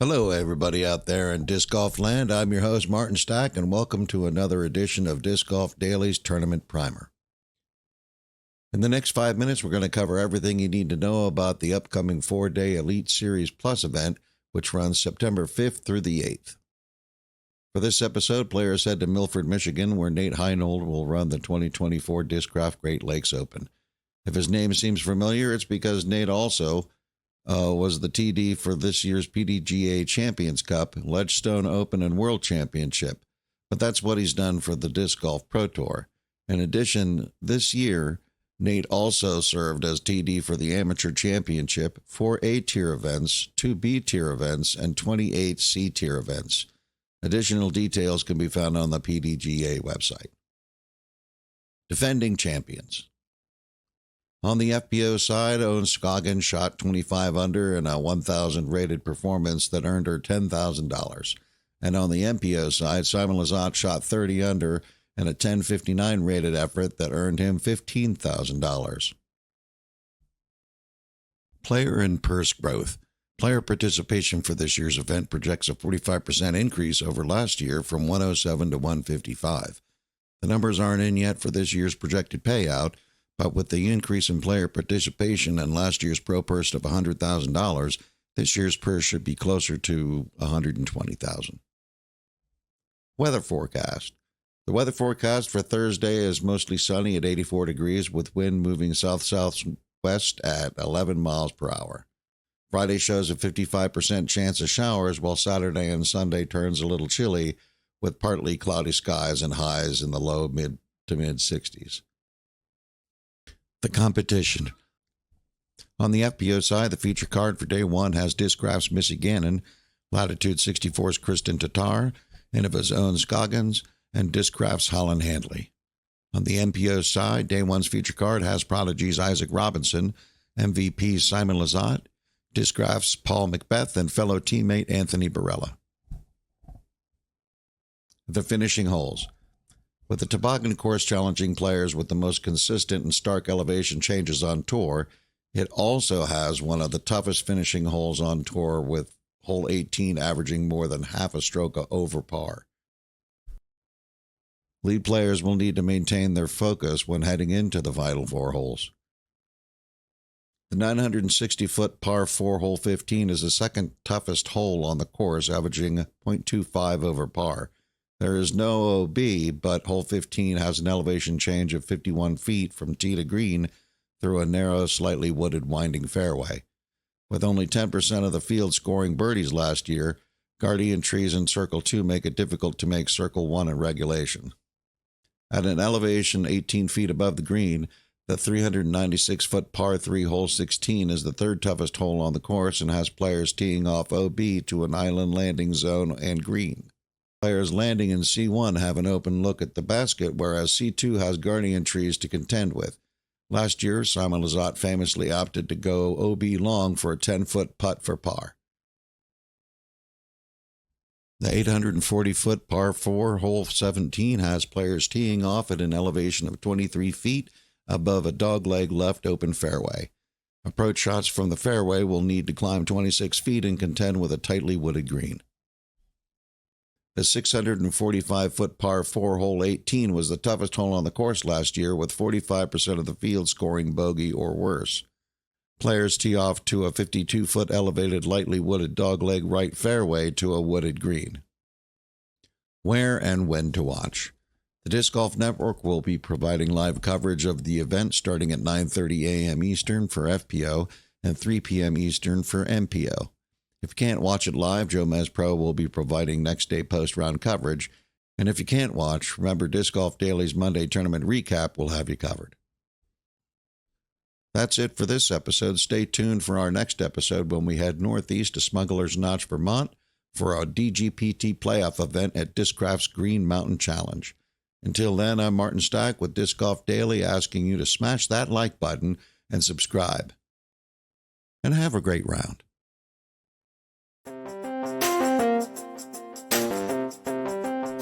Hello, everybody out there in Disc Golf Land. I'm your host, Martin Stack, and welcome to another edition of Disc Golf Daily's Tournament Primer. In the next 5 minutes, we're going to cover everything you need to know about the upcoming 4-day Elite Series Plus event, which runs September 5th through the 8th. For this episode, players head to Milford, Michigan, where Nate Heinold will run the 2024 Discraft Great Lakes Open. If his name seems familiar, it's because Nate also was the TD for this year's PDGA Champions Cup, Ledgestone Open, and World Championship. But that's what he's done for the Disc Golf Pro Tour. In addition, this year, Nate also served as TD for the Amateur Championship, 4 A-tier events, 2 B-tier events, and 28 C-tier events. Additional details can be found on the PDGA website. Defending champions. On the FPO side, Owen Scoggins shot 25 under in a 1,000 rated performance that earned her $10,000. And on the MPO side, Simon Lizotte shot 30 under in a 1059 rated effort that earned him $15,000. Player and purse growth. Player participation for this year's event projects a 45% increase over last year from 107 to 155. The numbers aren't in yet for this year's projected payout, but with the increase in player participation and last year's pro purse of $100,000, this year's purse should be closer to $120,000. Weather forecast. The weather forecast for Thursday is mostly sunny at 84 degrees with wind moving south-southwest at 11 miles per hour. Friday shows a 55% chance of showers, while Saturday and Sunday turns a little chilly with partly cloudy skies and highs in the low mid to mid 60s. The competition. On the FPO side, the feature card for day one has Discraft's Missy Gannon, Latitude 64's Kristen Tatar, Innova's Owen Scoggins, and Discraft's Holland Handley. On the MPO side, day one's feature card has Prodigy's Isaac Robinson, MVP's Simon Lizotte, Discraft's Paul Macbeth, and fellow teammate Anthony Barella. The finishing holes. With the toboggan course challenging players with the most consistent and stark elevation changes on tour, it also has one of the toughest finishing holes on tour, with hole 18 averaging more than half a stroke over par. Lead players will need to maintain their focus when heading into the vital 4 holes. The 960-foot par 4 hole 15 is the second toughest hole on the course, averaging .25 over par. There is no OB, but hole 15 has an elevation change of 51 feet from tee to green through a narrow, slightly wooded winding fairway. With only 10% of the field scoring birdies last year, guardian trees in Circle 2 make it difficult to make Circle 1 in regulation. At an elevation 18 feet above the green, the 396-foot par 3 hole 16 is the third toughest hole on the course and has players teeing off OB to an island landing zone and green. Players landing in C1 have an open look at the basket, whereas C2 has guardian trees to contend with. Last year, Simon Lizotte famously opted to go OB long for a 10-foot putt for par. The 840-foot par 4 hole 17 has players teeing off at an elevation of 23 feet above a dogleg left open fairway. Approach shots from the fairway will need to climb 26 feet and contend with a tightly wooded green. The 645-foot par 4 hole 18 was the toughest hole on the course last year, with 45% of the field scoring bogey or worse. Players tee off to a 52-foot elevated, lightly wooded dogleg right fairway to a wooded green. Where and when to watch. The Disc Golf Network will be providing live coverage of the event starting at 9:30 a.m. Eastern for FPO and 3 p.m. Eastern for MPO. If you can't watch it live, Joe Mez Pro will be providing next-day post-round coverage. And if you can't watch, remember Disc Golf Daily's Monday Tournament Recap will have you covered. That's it for this episode. Stay tuned for our next episode when we head northeast to Smuggler's Notch, Vermont for our DGPT playoff event at Discraft's Green Mountain Challenge. Until then, I'm Martin Stack with Disc Golf Daily, asking you to smash that like button and subscribe. And have a great round.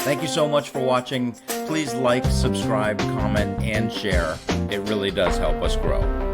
Thank you so much for watching. Please like, subscribe, comment, and share. It really does help us grow.